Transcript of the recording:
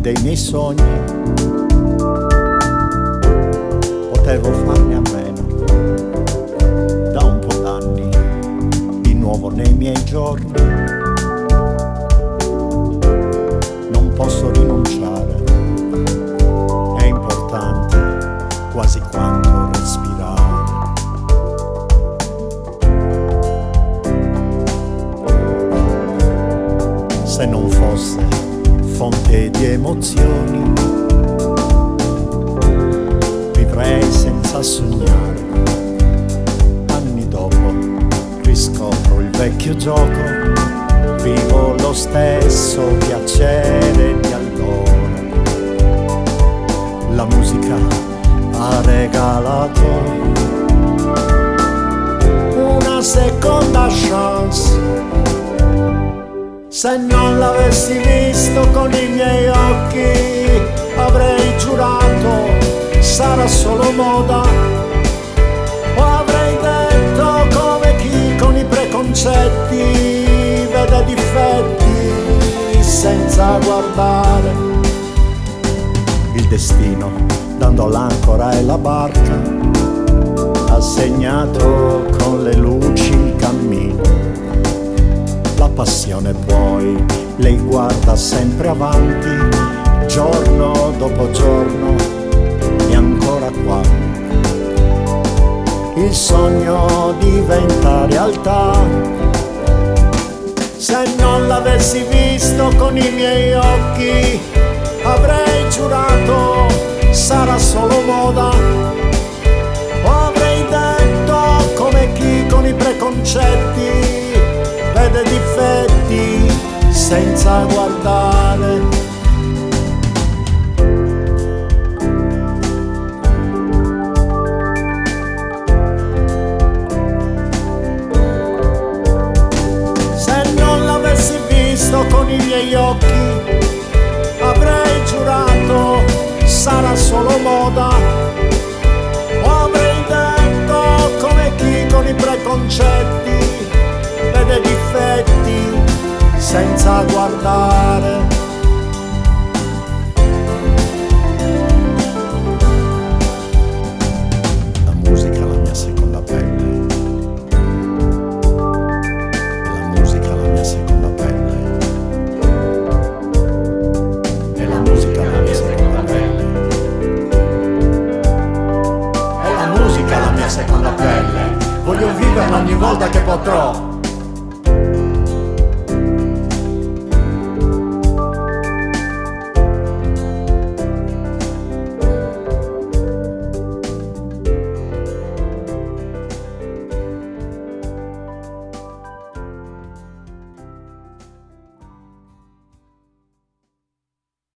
dei miei sogni, potevo farne a meno da un po' d'anni, di nuovo nei miei giorni. Non posso rinunciare, è importante quasi quanto respirare. Se non fosse fonte di emozioni, vivrei senza sognare. Anni dopo riscopro il vecchio gioco, vivo lo stesso piacere di allora. La musica ha regalato una seconda chance. Se non l'avessi visto con i miei occhi, avrei giurato sarà solo moda, o avrei detto come chi con i preconcetti vede difetti senza guardare. Il destino, dando l'ancora e la barca, ha segnato con le luci il cammino. La passione poi lei guarda sempre avanti, giorno dopo giorno, e ancora qua. Il sogno diventa realtà. Se non l'avessi visto con i miei occhi, avrei giurato sarà solo moda, o avrei detto come chi con i preconcetti vede difetti senza guardare. Se non l'avessi visto con i miei occhi, avrei giurato sarà solo moda, o avrei detto come chi con i preconcetti vede difetti senza guardare. La musica è la mia seconda pelle, la musica è la mia seconda pelle, e la musica è la mia seconda pelle, e la musica è la mia seconda pelle. Voglio viverla ogni volta che potrò.